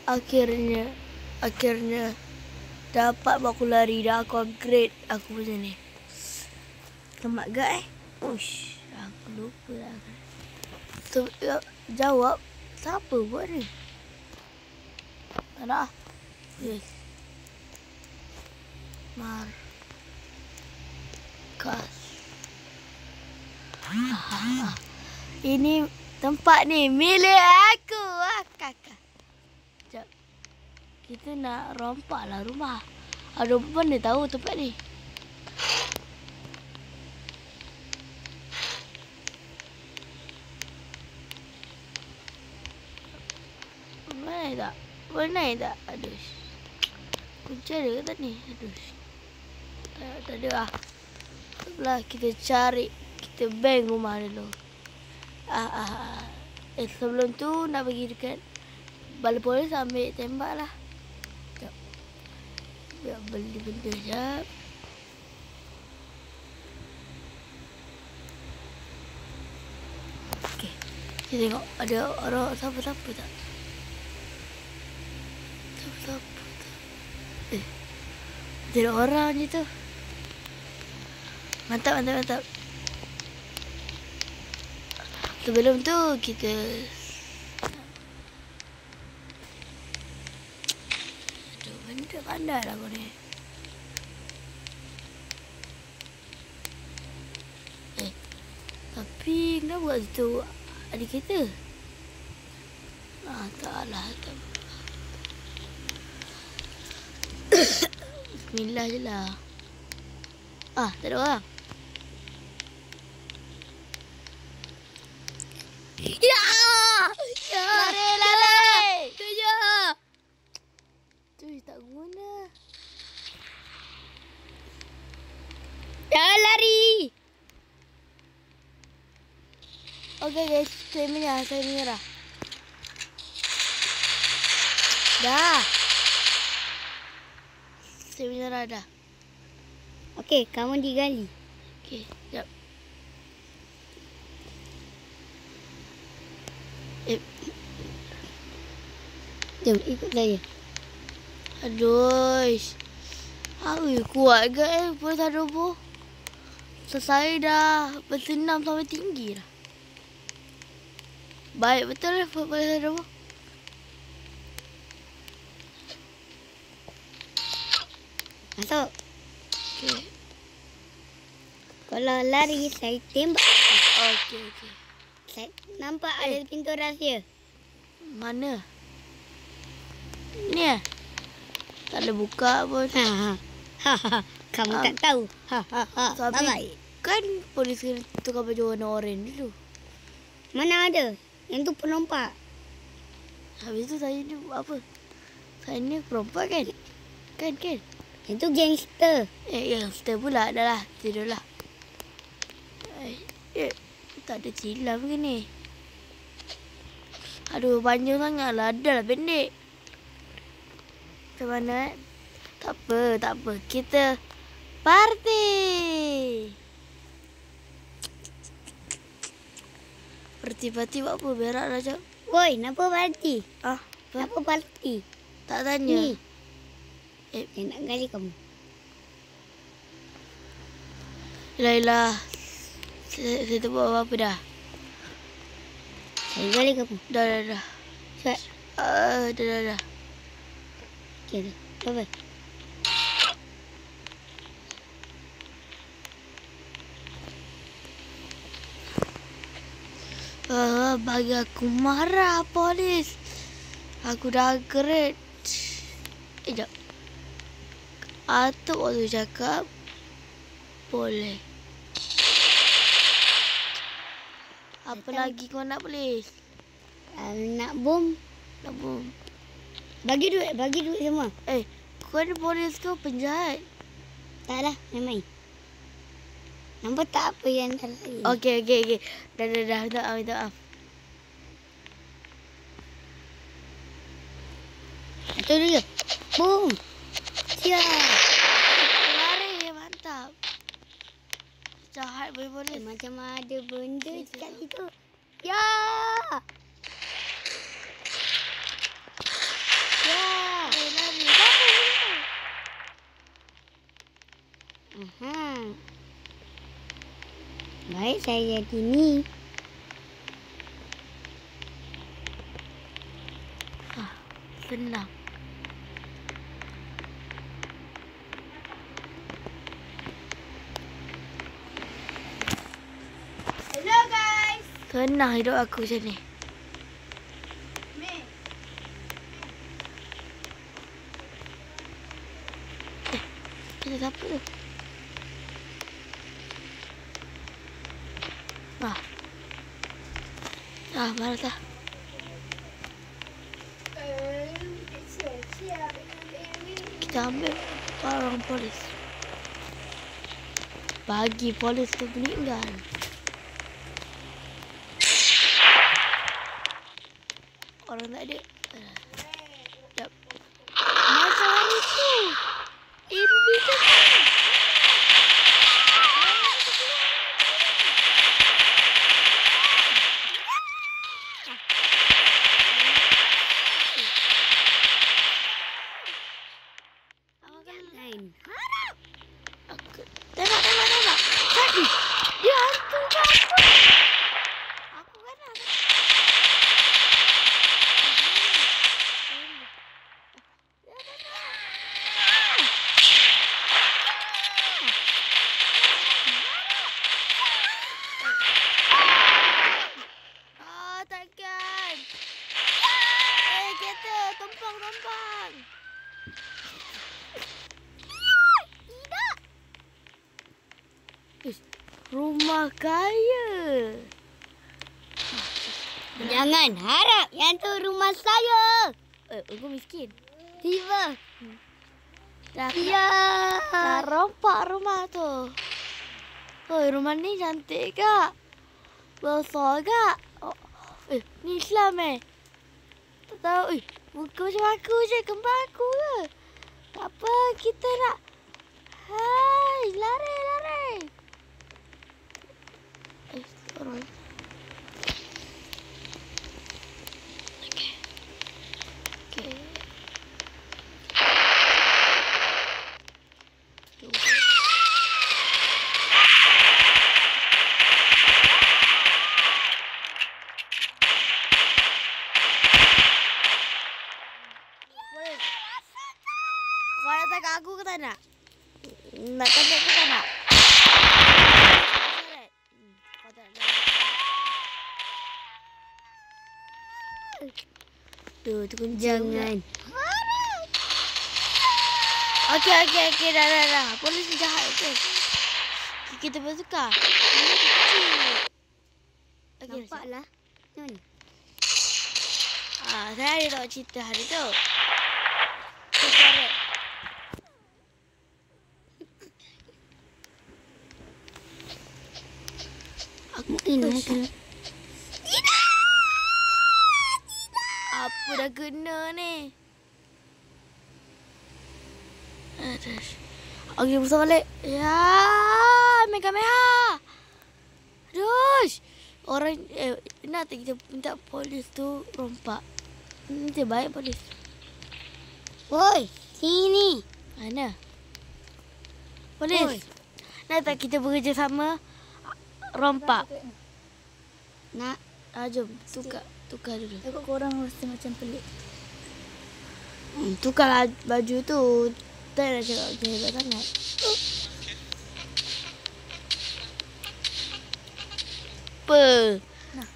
Akhirnya dapat aku lari dah. Aku upgrade aku macam ni. Selamat gak Ush, aku lupa dah. So, jawab siapa buat ni? Tak nak. Yes. Markas. Ini tempat ni milik aku. Kakak. Sekejap. Kita nak rompak lah rumah. Ada mana tahu tempat ni? Mana tak? Aduh. Kunci ada ke tak ni? Aduh. Tak ada lah. Sebelah kita cari. Kita bank rumah dulu. Sebelum tu nak pergi dekat balai polis ambil tembak lah. Sekejap. Biar beli benda sekejap. Okay. Kita tengok ada orang siapa-siapa tak? Ada orang je tu. Mantap. Sebelum tu kita aduh, benda pandai lah kau ni. Tapi kenapa buat situ adik kita? Taklah. Bismillah je lah. Tak ada orang. Ya! Lari! Tu je. Tu tak guna. Jangan lari. Okay guys, saya menyerah. Dah. Saya menyerah dah. Okey, kamu digali. Okey, sekejap. Jom, ikut saya. Aduh. Kuat ke polis adobo? Saya dah bersenam sampai tinggi dah. Baik betul polis adobo. Masuk. Okey. Kalau lari, saya tembak. Okey. Saya nampak ada pintu rahsia. Mana? Ni tak ada buka pun. Kamu tak tahu. Tapi kan polis kena tukar baju warna oranye dulu. Mana ada? Yang tu penompak. Habis tu saya ni apa? Saya ni perompak kan? Kan? Yang tu gangster. Gangster pula. Dah lah. Tidurlah. Tak ada silam ke ni? Aduh, panjang sangat lah. Dah lah pendek. Macam mana Tak apa. Kita party. Party buat apa? Berak lah jap. Woi, kenapa party? Apa? Kenapa party? Tak tanya. Ni. Saya nak gali kamu. Yelah. Saya tak buat apa-apa dah. Saya gali kamu. Dah. Cepat. Dah. Okey, bye-bye. Bagi aku marah polis. Aku dah upgrade. Sekejap. Atuk waktu cakap boleh. Apa lagi kau nak polis? Nak bom. Bagi duit semua. Kau ada polis kau penjahat? Taklah, main-main. Nampak tak apa yang dah lari. Okey. Dah. Minta maaf. Itu dia. Boom. Siap. Lari, mantap. Jahat boleh. Macam ada benda kat situ. Ya. Baik, saya jadi ni. Senang. Hello guys. Senang hidup aku macam ni. Kita siapa tu? Malas lah. Kita ambil orang polis. Bagi polis tu meninggal. Orang tak ada. Sekejap. Masa hari tu. Ini tu. Tengok. Tadi. Dia hantu ke apa? Aku kan ada. Takkan. Kereta. Tumpang. Rumah kaya. Jangan harap yang tu rumah saya. Aku miskin. Tiba. Dah Ya. dah rompak rumah tu. Rumah ni cantik kak. Besar kak. Ni Islam Tak tahu. Muka macam aku je. Kembar aku ke? Tak apa. Kita nak. Hai. Lari. Orang. Okay. Kau nak tangkap aku ke tak nak? Nak tangkap ke tak nak? Kau tak nak. Tu kunci. Jangan. Okey, dah. Polis ni jahat ke? Kita bertukar. Ini kecil. Okey, Nampaklah. Macam mana? saya ada tahu cerita hari tu. Korek. Aku ini. Apa dah kena ni? Okey, besar balik. Ya, Kamehameha. Aduh. Orang nak tak kita minta polis tu rompak. Dia baik polis. Woi, sini. Mana? Polis. Oi. Nak tak kita bekerjasama rompak? Nak. Jom tukar dulu. Tengok korang rasa macam pelik. Tukarlah baju tu. Tak nak cakap macam hebat sangat. Apa? Nah.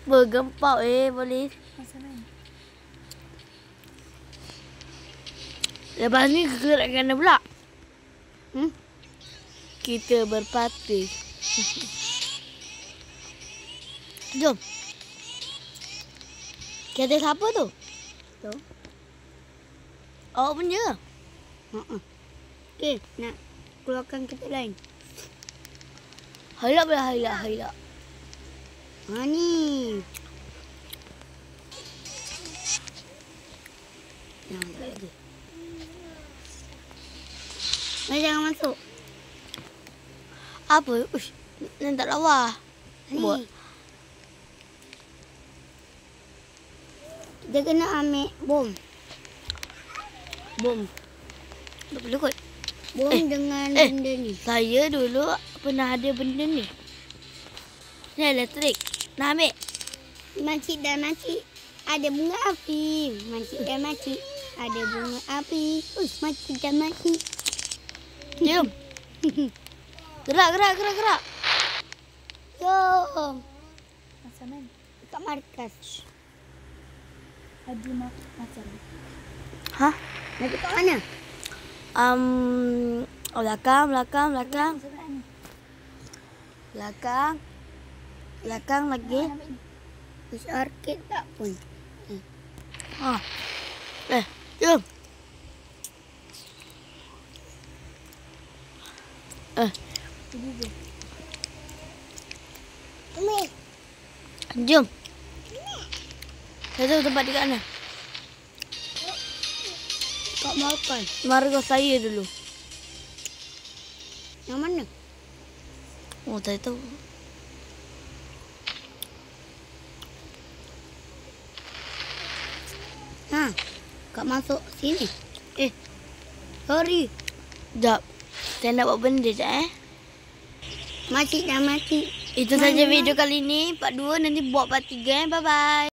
Bergempau polis. Masa main. Lepas ni gerak kena pula. Kita berparti. Jom. Kereta siapa tu? Tu. Awak punya? Okey, nak keluarkan kereta lain. Halak. Ha ni. Jangan lagi. Jangan masuk. Apa? Uish, ni tak lawa. Buat. Ni. Dia kena ambil bom. Bom. Tak boleh kot. Bohong dengan benda ni. Saya dulu pernah ada benda ni. Ni elektrik. Nak ambil? Makcik dan makcik ada bunga api. Makcik dan makcik ada bunga api. Makcik dan makcik. Jom. Gerak. Jom. Macam mana? Dekat markas. Adi macam. Hah? Nak dekat mana? Belakang. Sebelah ni. Belakang lagi. Ambil ni. Bus arcade tak pun. Jom. Ini je. Umi. Jom. Saya tahu tempat dekat mana. Kau makan. Marga saya dulu. Yang mana? Oh, saya tahu. Kau masuk sini. Sorry. Sekejap. Saya nak buat benda sekejap Makcik dan makcik. Itu saja video kali ni. Part 2 nanti buat part 3. Bye-bye.